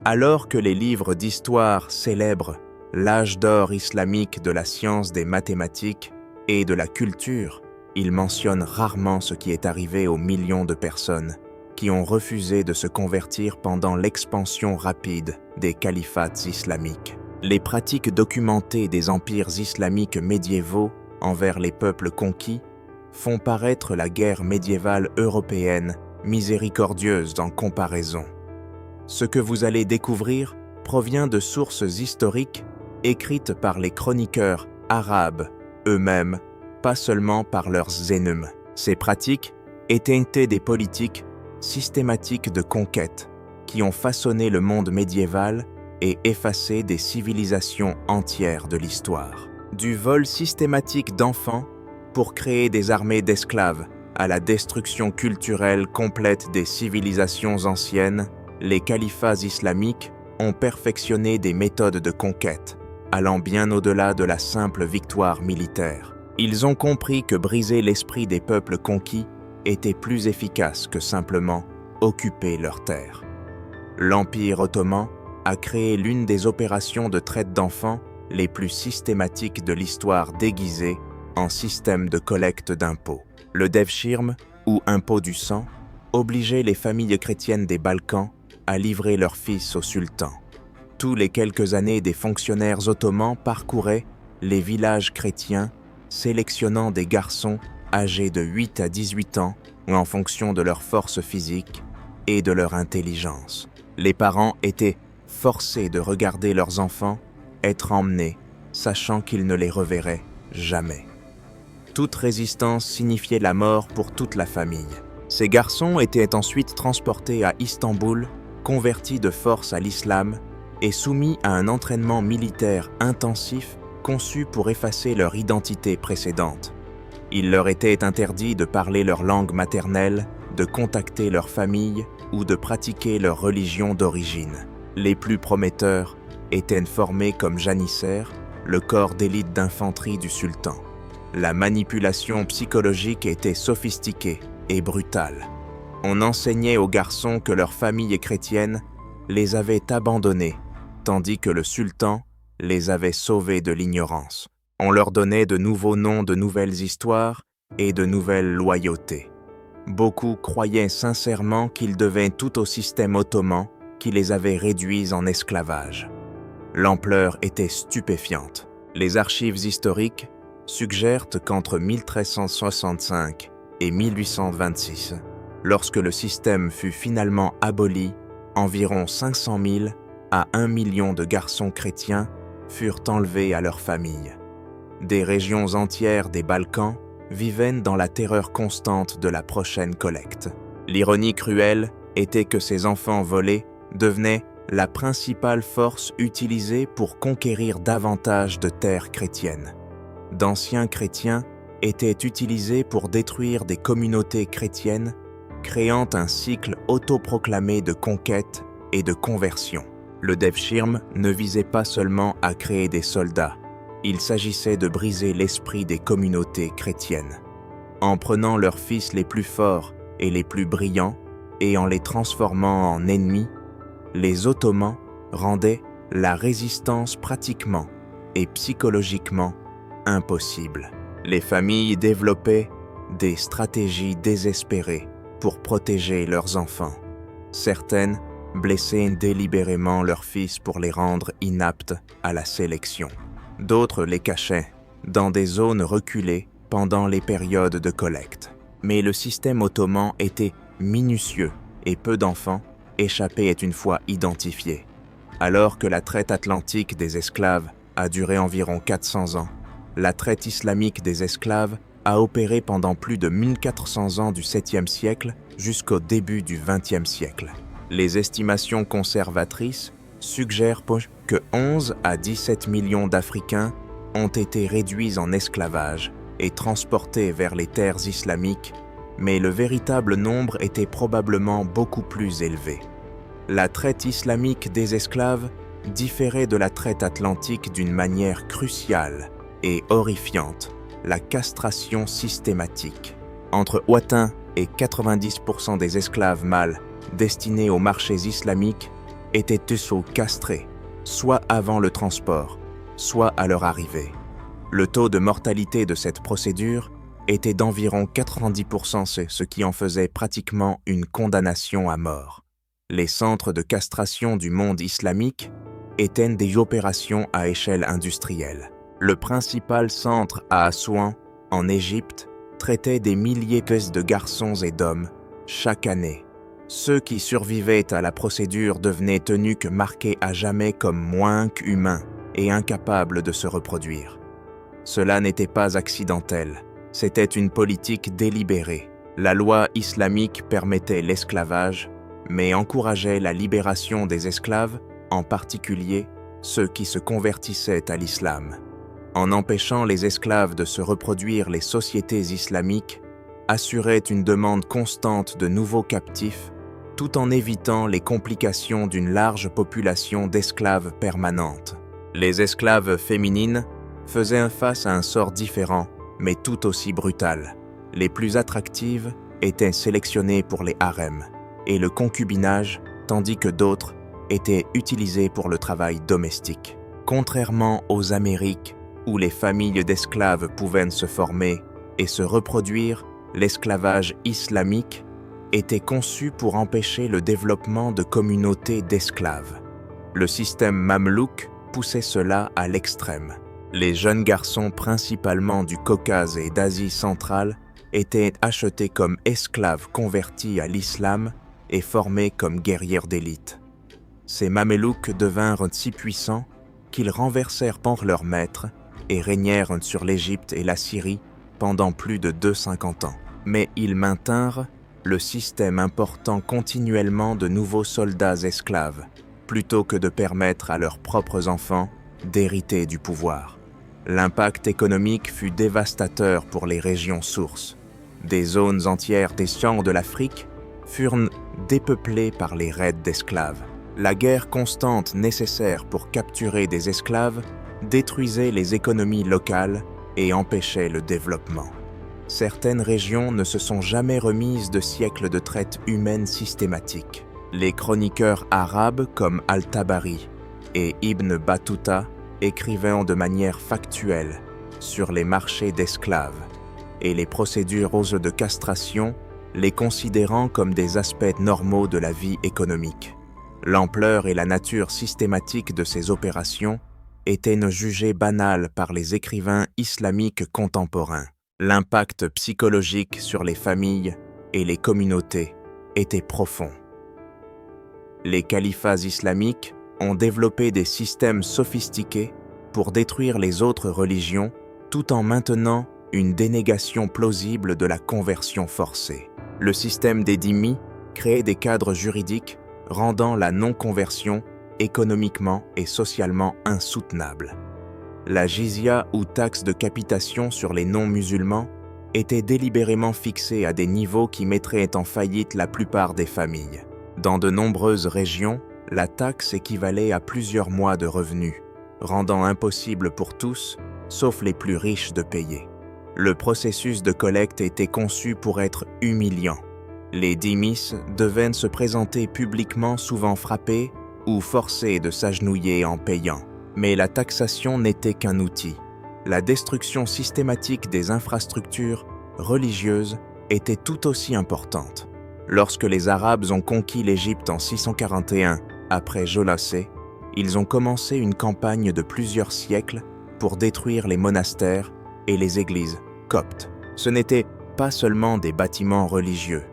Alors que les livres d'histoire célèbrent l'âge d'or islamique de la science des mathématiques et de la culture, ils mentionnent rarement ce qui est arrivé aux millions de personnes qui ont refusé de se convertir pendant l'expansion rapide des califats islamiques. Les pratiques documentées des empires islamiques médiévaux envers les peuples conquis font paraître la guerre médiévale européenne miséricordieuse en comparaison. Ce que vous allez découvrir provient de sources historiques écrites par les chroniqueurs arabes eux-mêmes, pas seulement par leurs ennemis. Ces pratiques étaient des politiques systématiques de conquête qui ont façonné le monde médiéval et effacé des civilisations entières de l'histoire. Du vol systématique d'enfants pour créer des armées d'esclaves à la destruction culturelle complète des civilisations anciennes, les califats islamiques ont perfectionné des méthodes de conquête, allant bien au-delà de la simple victoire militaire. Ils ont compris que briser l'esprit des peuples conquis était plus efficace que simplement occuper leurs terres. L'Empire ottoman a créé l'une des opérations de traite d'enfants les plus systématiques de l'histoire déguisée en système de collecte d'impôts. Le devshirme, ou impôt du sang, obligeait les familles chrétiennes des Balkans à livrer leurs fils au sultan. Tous les quelques années, des fonctionnaires ottomans parcouraient les villages chrétiens, sélectionnant des garçons âgés de 8 à 18 ans en fonction de leur force physique et de leur intelligence. Les parents étaient forcés de regarder leurs enfants être emmenés, sachant qu'ils ne les reverraient jamais. Toute résistance signifiait la mort pour toute la famille. Ces garçons étaient ensuite transportés à Istanbul, convertis de force à l'islam et soumis à un entraînement militaire intensif conçu pour effacer leur identité précédente. Il leur était interdit de parler leur langue maternelle, de contacter leur famille ou de pratiquer leur religion d'origine. Les plus prometteurs étaient formés comme janissaires, le corps d'élite d'infanterie du sultan. La manipulation psychologique était sophistiquée et brutale. On enseignait aux garçons que leur famille chrétienne les avait abandonnés, tandis que le sultan les avait sauvés de l'ignorance. On leur donnait de nouveaux noms, de nouvelles histoires et de nouvelles loyautés. Beaucoup croyaient sincèrement qu'ils devaient tout au système ottoman qui les avait réduits en esclavage. L'ampleur était stupéfiante. Les archives historiques suggèrent qu'entre 1365 et 1826, lorsque le système fut finalement aboli, environ 500 000 à 1 million de garçons chrétiens furent enlevés à leur famille. Des régions entières des Balkans vivaient dans la terreur constante de la prochaine collecte. L'ironie cruelle était que ces enfants volés devenaient la principale force utilisée pour conquérir davantage de terres chrétiennes. D'anciens chrétiens étaient utilisés pour détruire des communautés chrétiennes, créant un cycle autoproclamé de conquête et de conversion. Le devshirme ne visait pas seulement à créer des soldats, il s'agissait de briser l'esprit des communautés chrétiennes. En prenant leurs fils les plus forts et les plus brillants et en les transformant en ennemis, les Ottomans rendaient la résistance pratiquement et psychologiquement impossible. Les familles développaient des stratégies désespérées pour protéger leurs enfants. Certaines blessaient délibérément leurs fils pour les rendre inaptes à la sélection. D'autres les cachaient dans des zones reculées pendant les périodes de collecte. Mais le système ottoman était minutieux et peu d'enfants échappaient une fois identifiés. Alors que la traite atlantique des esclaves a duré environ 400 ans, la traite islamique des esclaves a opéré pendant plus de 1400 ans du 7e siècle jusqu'au début du 20e siècle. Les estimations conservatrices suggèrent que 11 à 17 millions d'Africains ont été réduits en esclavage et transportés vers les terres islamiques, mais le véritable nombre était probablement beaucoup plus élevé. La traite islamique des esclaves différait de la traite atlantique d'une manière cruciale et horrifiante, la castration systématique. Entre Ouatin et 90% des esclaves mâles destinés aux marchés islamiques étaient tous castrés, soit avant le transport, soit à leur arrivée. Le taux de mortalité de cette procédure était d'environ 90%, ce qui en faisait pratiquement une condamnation à mort. Les centres de castration du monde islamique étaient des opérations à échelle industrielle. Le principal centre à Assouan, en Égypte, traitait des milliers de garçons et d'hommes chaque année. Ceux qui survivaient à la procédure devenaient tenus que marqués à jamais comme moins qu'humains et incapables de se reproduire. Cela n'était pas accidentel, c'était une politique délibérée. La loi islamique permettait l'esclavage, mais encourageait la libération des esclaves, en particulier ceux qui se convertissaient à l'islam. En empêchant les esclaves de se reproduire, les sociétés islamiques assuraient une demande constante de nouveaux captifs, tout en évitant les complications d'une large population d'esclaves permanentes. Les esclaves féminines faisaient face à un sort différent, mais tout aussi brutal. Les plus attractives étaient sélectionnées pour les harems et le concubinage, tandis que d'autres étaient utilisées pour le travail domestique. Contrairement aux Amériques, où les familles d'esclaves pouvaient se former et se reproduire, l'esclavage islamique était conçu pour empêcher le développement de communautés d'esclaves. Le système mamelouk poussait cela à l'extrême. Les jeunes garçons, principalement du Caucase et d'Asie centrale, étaient achetés comme esclaves convertis à l'islam et formés comme guerriers d'élite. Ces mamelouks devinrent si puissants qu'ils renversèrent leur maître et régnèrent sur l'Égypte et la Syrie pendant plus de 250 ans. Mais ils maintinrent le système important continuellement de nouveaux soldats esclaves, plutôt que de permettre à leurs propres enfants d'hériter du pouvoir. L'impact économique fut dévastateur pour les régions sources. Des zones entières des champs de l'Afrique furent dépeuplées par les raids d'esclaves. La guerre constante nécessaire pour capturer des esclaves détruisait les économies locales et empêchait le développement. Certaines régions ne se sont jamais remises de siècles de traite humaine systématique. Les chroniqueurs arabes comme Al-Tabari et Ibn Battuta écrivaient de manière factuelle sur les marchés d'esclaves et les procédures de castration, les considérant comme des aspects normaux de la vie économique. L'ampleur et la nature systématique de ces opérations étaient jugées banales par les écrivains islamiques contemporains. L'impact psychologique sur les familles et les communautés était profond. Les califats islamiques ont développé des systèmes sophistiqués pour détruire les autres religions tout en maintenant une dénégation plausible de la conversion forcée. Le système des dhimmis créait des cadres juridiques rendant la non-conversion économiquement et socialement insoutenable. La jizya ou taxe de capitation sur les non-musulmans était délibérément fixée à des niveaux qui mettraient en faillite la plupart des familles. Dans de nombreuses régions, la taxe équivalait à plusieurs mois de revenus, rendant impossible pour tous, sauf les plus riches, de payer. Le processus de collecte était conçu pour être humiliant. Les dhimmis devaient se présenter publiquement, souvent frappés ou forcés de s'agenouiller en payant. Mais la taxation n'était qu'un outil. La destruction systématique des infrastructures religieuses était tout aussi importante. Lorsque les Arabes ont conquis l'Égypte en 641 après Jolassé, ils ont commencé une campagne de plusieurs siècles pour détruire les monastères et les églises coptes. Ce n'étaient pas seulement des bâtiments religieux,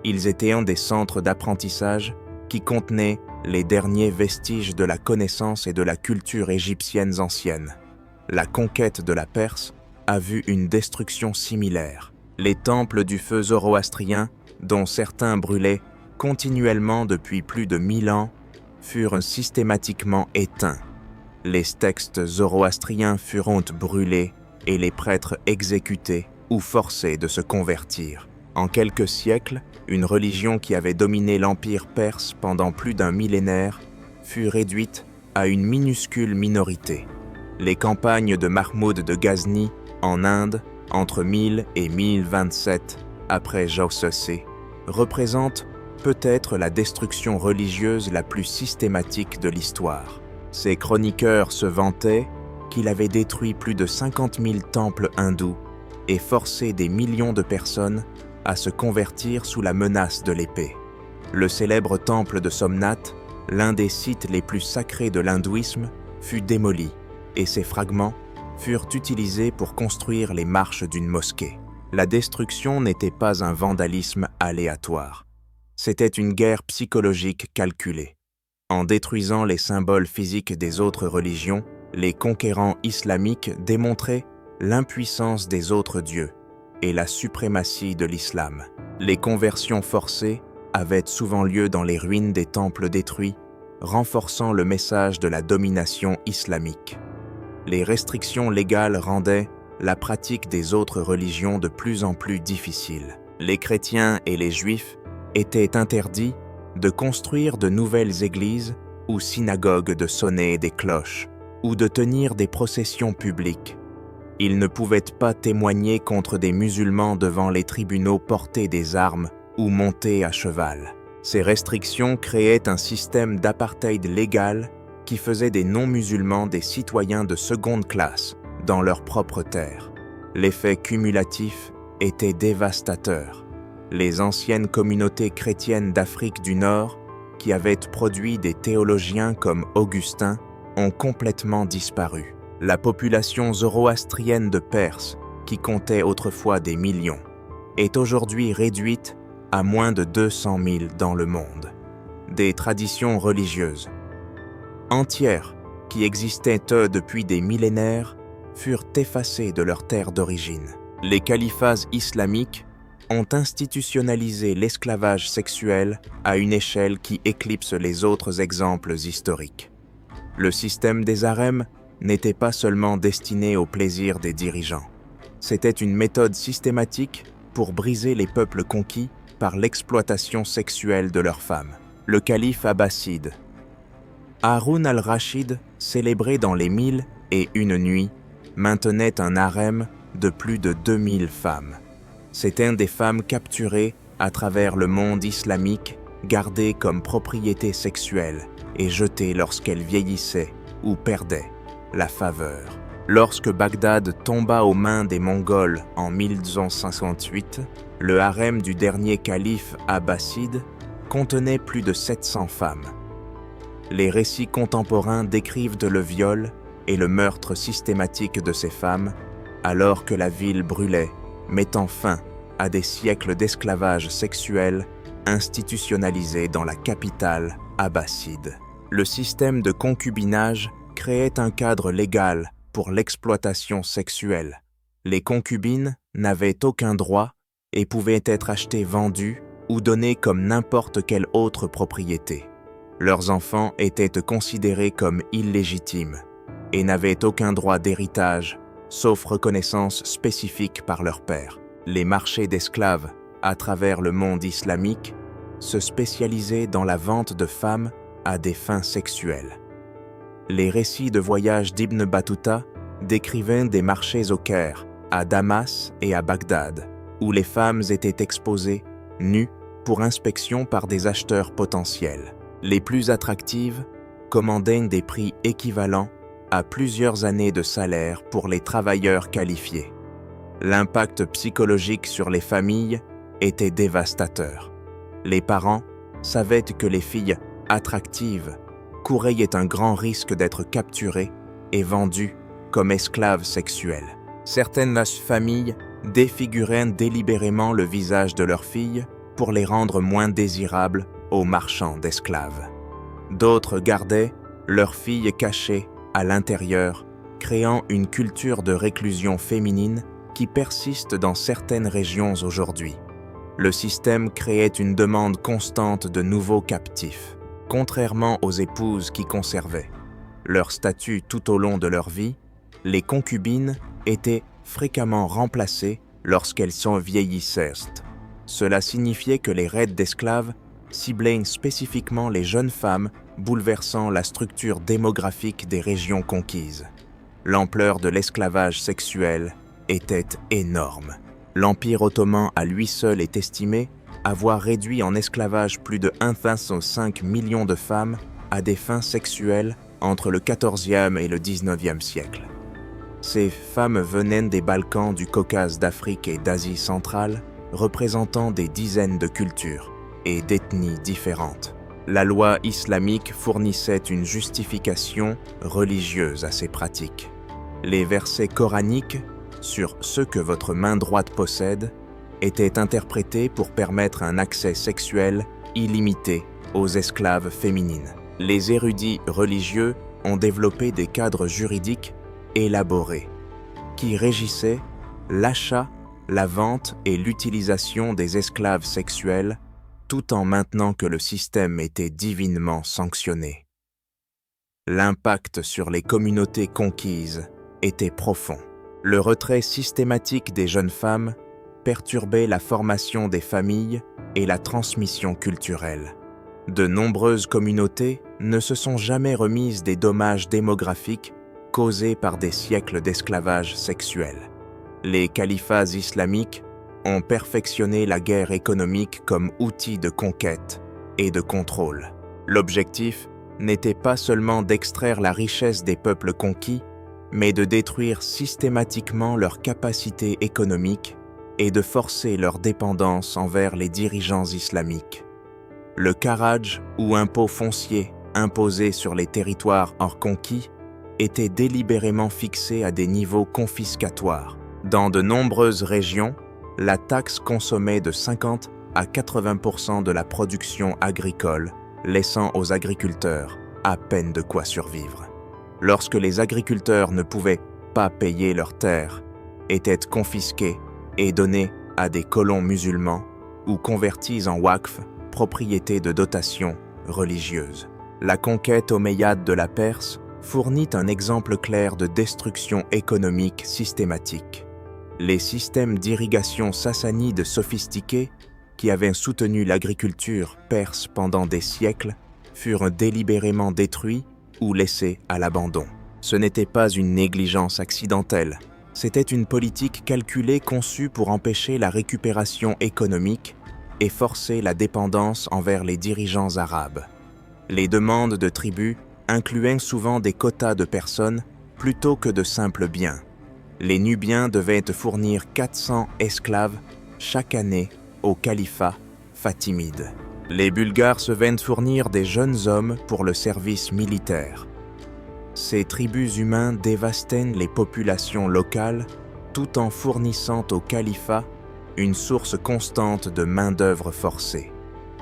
ils étaient des centres d'apprentissage qui contenaient les derniers vestiges de la connaissance et de la culture égyptiennes anciennes. La conquête de la Perse a vu une destruction similaire. Les temples du feu zoroastrien, dont certains brûlaient continuellement depuis plus de 1000 ans, furent systématiquement éteints. Les textes zoroastriens furent brûlés et les prêtres exécutés ou forcés de se convertir. En quelques siècles, une religion qui avait dominé l'empire perse pendant plus d'un millénaire fut réduite à une minuscule minorité. Les campagnes de Mahmoud de Ghazni en Inde, entre 1000 et 1027 après Jaussé, représentent peut être la destruction religieuse la plus systématique de l'histoire. Ces chroniqueurs se vantaient qu'il avait détruit plus de 50 000 temples hindous et forcé des millions de personnes à se convertir sous la menace de l'épée. Le célèbre temple de Somnath, l'un des sites les plus sacrés de l'hindouisme, fut démoli et ses fragments furent utilisés pour construire les marches d'une mosquée. La destruction n'était pas un vandalisme aléatoire. C'était une guerre psychologique calculée. En détruisant les symboles physiques des autres religions, les conquérants islamiques démontraient l'impuissance des autres dieux et la suprématie de l'islam. Les conversions forcées avaient souvent lieu dans les ruines des temples détruits, renforçant le message de la domination islamique. Les restrictions légales rendaient la pratique des autres religions de plus en plus difficile. Les chrétiens et les juifs étaient interdits de construire de nouvelles églises ou synagogues, de sonner des cloches ou de tenir des processions publiques. Ils ne pouvaient pas témoigner contre des musulmans devant les tribunaux portés des armes ou montés à cheval. Ces restrictions créaient un système d'apartheid légal qui faisait des non-musulmans des citoyens de seconde classe dans leur propre terre. L'effet cumulatif était dévastateur. Les anciennes communautés chrétiennes d'Afrique du Nord, qui avaient produit des théologiens comme Augustin, ont complètement disparu. La population zoroastrienne de Perse, qui comptait autrefois des millions, est aujourd'hui réduite à moins de 200 000 dans le monde. Des traditions religieuses entières qui existaient depuis des millénaires furent effacées de leur terre d'origine. Les califats islamiques ont institutionnalisé l'esclavage sexuel à une échelle qui éclipse les autres exemples historiques. Le système des harems n'était pas seulement destiné au plaisir des dirigeants. C'était une méthode systématique pour briser les peuples conquis par l'exploitation sexuelle de leurs femmes. Le calife abbasside Haroun al-Rachid, célébré dans les 1001 nuits, maintenait un harem de plus de 2000 femmes. C'étaient des femmes capturées à travers le monde islamique, gardées comme propriété sexuelle et jetées lorsqu'elles vieillissaient ou perdaient la faveur. Lorsque Bagdad tomba aux mains des Mongols en 1258, le harem du dernier calife abbasside contenait plus de 700 femmes. Les récits contemporains décrivent le viol et le meurtre systématique de ces femmes, alors que la ville brûlait, mettant fin à des siècles d'esclavage sexuel institutionnalisé dans la capitale abbasside. Le système de concubinage créait un cadre légal pour l'exploitation sexuelle. Les concubines n'avaient aucun droit et pouvaient être achetées, vendues ou données comme n'importe quelle autre propriété. Leurs enfants étaient considérés comme illégitimes et n'avaient aucun droit d'héritage, sauf reconnaissance spécifique par leur père. Les marchés d'esclaves à travers le monde islamique se spécialisaient dans la vente de femmes à des fins sexuelles. Les récits de voyage d'Ibn Battuta décrivaient des marchés au Caire, à Damas et à Bagdad, où les femmes étaient exposées, nues, pour inspection par des acheteurs potentiels. Les plus attractives commandaient des prix équivalents à plusieurs années de salaire pour les travailleurs qualifiés. L'impact psychologique sur les familles était dévastateur. Les parents savaient que les filles attractives couraient un grand risque d'être capturées et vendues comme esclaves sexuelles. Certaines familles défiguraient délibérément le visage de leurs filles pour les rendre moins désirables aux marchands d'esclaves. D'autres gardaient leurs filles cachées à l'intérieur, créant une culture de réclusion féminine qui persiste dans certaines régions aujourd'hui. Le système créait une demande constante de nouveaux captifs, contrairement aux épouses qui conservaient leur statut tout au long de leur vie. Les concubines étaient fréquemment remplacées lorsqu'elles vieillissaient. Cela signifiait que les raids d'esclaves ciblaient spécifiquement les jeunes femmes, bouleversant la structure démographique des régions conquises. L'ampleur de l'esclavage sexuel était énorme. L'Empire ottoman à lui seul est estimé avoir réduit en esclavage plus de 1,5 million de femmes à des fins sexuelles entre le XIVe et le XIXe siècle. Ces femmes venaient des Balkans, du Caucase, d'Afrique et d'Asie centrale, représentant des dizaines de cultures et d'ethnies différentes. La loi islamique fournissait une justification religieuse à ces pratiques. Les versets coraniques sur ce que votre main droite possède étaient interprétés pour permettre un accès sexuel illimité aux esclaves féminines. Les érudits religieux ont développé des cadres juridiques élaborés qui régissaient l'achat, la vente et l'utilisation des esclaves sexuels tout en maintenant que le système était divinement sanctionné. L'impact sur les communautés conquises était profond. Le retrait systématique des jeunes femmes perturbait la formation des familles et la transmission culturelle. De nombreuses communautés ne se sont jamais remises des dommages démographiques causés par des siècles d'esclavage sexuel. Les califats islamiques ont perfectionné la guerre économique comme outil de conquête et de contrôle. L'objectif n'était pas seulement d'extraire la richesse des peuples conquis, mais de détruire systématiquement leur capacité économique et de forcer leur dépendance envers les dirigeants islamiques. Le kharaj, ou impôt foncier imposé sur les territoires hors conquis, était délibérément fixé à des niveaux confiscatoires. Dans de nombreuses régions, la taxe consommait de 50 à 80% de la production agricole, laissant aux agriculteurs à peine de quoi survivre. Lorsque les agriculteurs ne pouvaient pas payer leurs terres, étaient confisqués et donnés à des colons musulmans ou convertis en waqf, propriété de dotation religieuse. La conquête omeyyade de la Perse fournit un exemple clair de destruction économique systématique. Les systèmes d'irrigation sassanides sophistiqués, qui avaient soutenu l'agriculture perse pendant des siècles, furent délibérément détruits ou laissés à l'abandon. Ce n'était pas une négligence accidentelle, c'était une politique calculée conçue pour empêcher la récupération économique et forcer la dépendance envers les dirigeants arabes. Les demandes de tribus incluaient souvent des quotas de personnes plutôt que de simples biens. Les Nubiens devaient fournir 400 esclaves chaque année au califat fatimide. Les Bulgares se vinrent fournir des jeunes hommes pour le service militaire. Ces tribus humains dévastaient les populations locales tout en fournissant au califat une source constante de main-d'œuvre forcée.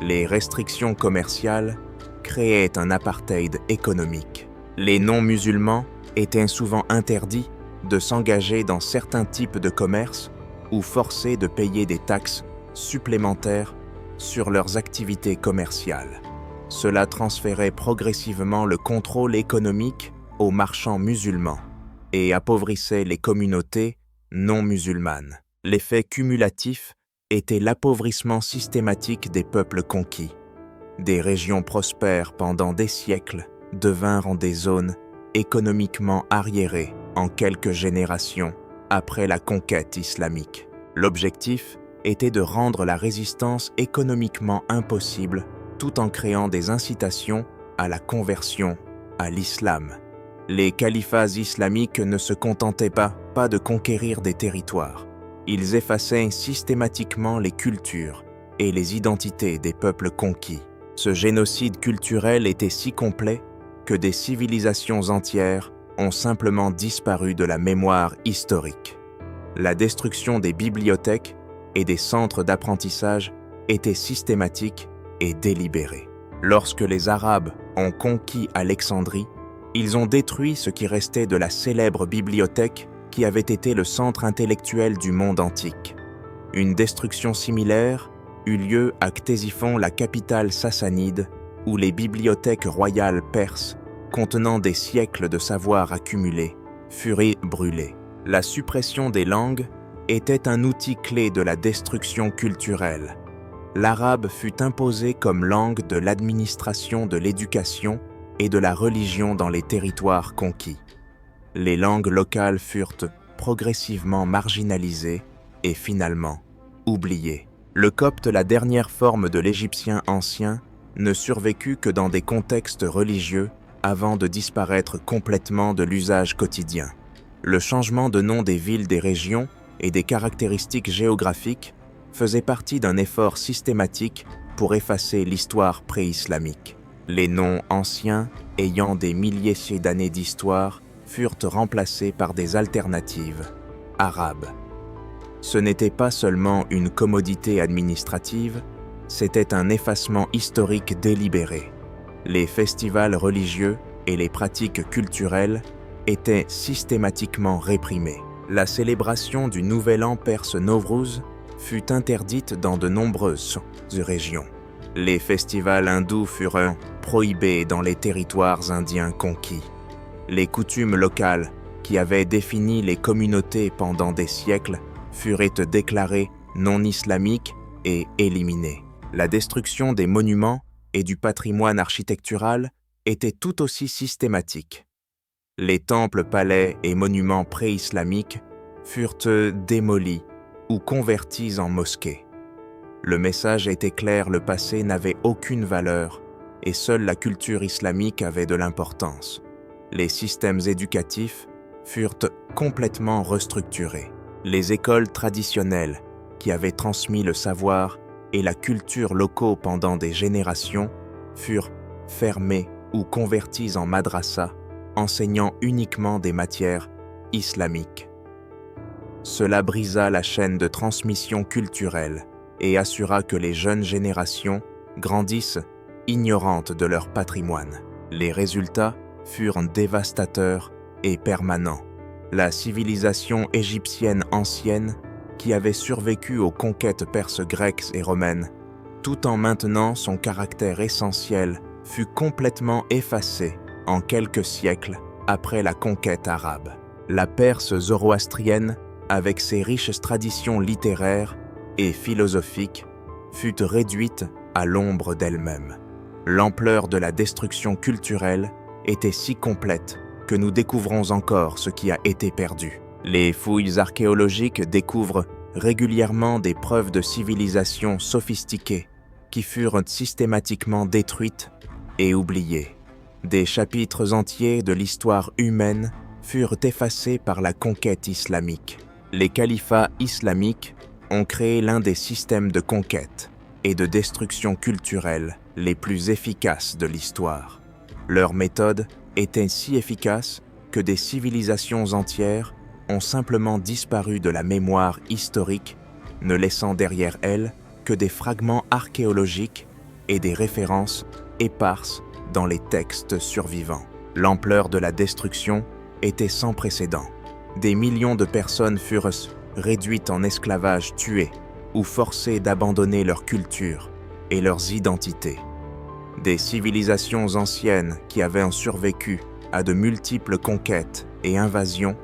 Les restrictions commerciales créaient un apartheid économique. Les non-musulmans étaient souvent interdits de s'engager dans certains types de commerce ou forcés de payer des taxes supplémentaires sur leurs activités commerciales. Cela transférait progressivement le contrôle économique aux marchands musulmans et appauvrissait les communautés non musulmanes. L'effet cumulatif était l'appauvrissement systématique des peuples conquis. Des régions prospères pendant des siècles devinrent des zones économiquement arriérées en quelques générations après la conquête islamique. L'objectif était de rendre la résistance économiquement impossible tout en créant des incitations à la conversion à l'islam. Les califats islamiques ne se contentaient pas de conquérir des territoires. Ils effaçaient systématiquement les cultures et les identités des peuples conquis. Ce génocide culturel était si complet que des civilisations entières ont simplement disparu de la mémoire historique. La destruction des bibliothèques et des centres d'apprentissage était systématique et délibérée. Lorsque les Arabes ont conquis Alexandrie, ils ont détruit ce qui restait de la célèbre bibliothèque qui avait été le centre intellectuel du monde antique. Une destruction similaire eut lieu à Ctésiphon, la capitale sassanide, où les bibliothèques royales perses, contenant des siècles de savoir accumulés, furent brûlées. La suppression des langues était un outil clé de la destruction culturelle. L'arabe fut imposé comme langue de l'administration de l'éducation et de la religion dans les territoires conquis. Les langues locales furent progressivement marginalisées et finalement oubliées. Le copte, la dernière forme de l'égyptien ancien, ne survécut que dans des contextes religieux avant de disparaître complètement de l'usage quotidien. Le changement de nom des villes, des régions et des caractéristiques géographiques faisait partie d'un effort systématique pour effacer l'histoire pré-islamique. Les noms anciens, ayant des milliers d'années d'histoire, furent remplacés par des alternatives arabes. Ce n'était pas seulement une commodité administrative, c'était un effacement historique délibéré. Les festivals religieux et les pratiques culturelles étaient systématiquement réprimés. La célébration du nouvel an perse Nowruz fut interdite dans de nombreuses régions. Les festivals hindous furent prohibés dans les territoires indiens conquis. Les coutumes locales, qui avaient défini les communautés pendant des siècles, furent déclarées non islamiques et éliminées. La destruction des monuments et du patrimoine architectural était tout aussi systématique. Les temples, palais et monuments pré-islamiques furent démolis ou convertis en mosquées. Le message était clair, le passé n'avait aucune valeur et seule la culture islamique avait de l'importance. Les systèmes éducatifs furent complètement restructurés. Les écoles traditionnelles, qui avaient transmis le savoir et la culture locaux pendant des générations, furent fermées ou converties en madrasa, enseignant uniquement des matières islamiques. Cela brisa la chaîne de transmission culturelle et assura que les jeunes générations grandissent ignorantes de leur patrimoine. Les résultats furent dévastateurs et permanents. La civilisation égyptienne ancienne, qui avait survécu aux conquêtes perses, grecques et romaines, tout en maintenant son caractère essentiel, fut complètement effacée en quelques siècles après la conquête arabe. La Perse zoroastrienne, avec ses riches traditions littéraires et philosophiques, fut réduite à l'ombre d'elle-même. L'ampleur de la destruction culturelle était si complète que nous découvrons encore ce qui a été perdu. Les fouilles archéologiques découvrent régulièrement des preuves de civilisations sophistiquées qui furent systématiquement détruites et oubliées. Des chapitres entiers de l'histoire humaine furent effacés par la conquête islamique. Les califats islamiques ont créé l'un des systèmes de conquête et de destruction culturelle les plus efficaces de l'histoire. Leur méthode était si efficace que des civilisations entières ont simplement disparu de la mémoire historique, ne laissant derrière elles que des fragments archéologiques et des références éparses dans les textes survivants. L'ampleur de la destruction était sans précédent. Des millions de personnes furent réduites en esclavage, tuées ou forcées d'abandonner leur culture et leurs identités. Des civilisations anciennes qui avaient survécu à de multiples conquêtes et invasions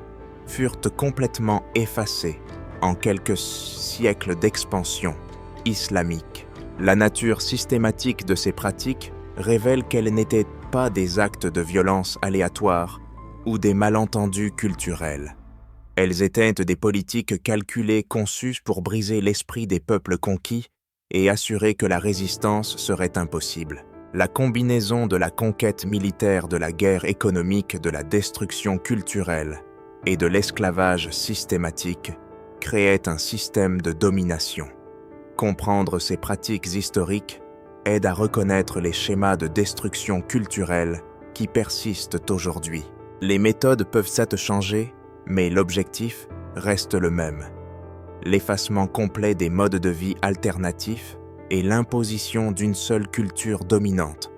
furent complètement effacées en quelques siècles d'expansion islamique. La nature systématique de ces pratiques révèle qu'elles n'étaient pas des actes de violence aléatoires ou des malentendus culturels. Elles étaient des politiques calculées conçues pour briser l'esprit des peuples conquis et assurer que la résistance serait impossible. La combinaison de la conquête militaire, de la guerre économique, de la destruction culturelle et de l'esclavage systématique créait un système de domination. Comprendre ces pratiques historiques aide à reconnaître les schémas de destruction culturelle qui persistent aujourd'hui. Les méthodes peuvent s'être changées, mais l'objectif reste le même. L'effacement complet des modes de vie alternatifs et l'imposition d'une seule culture dominante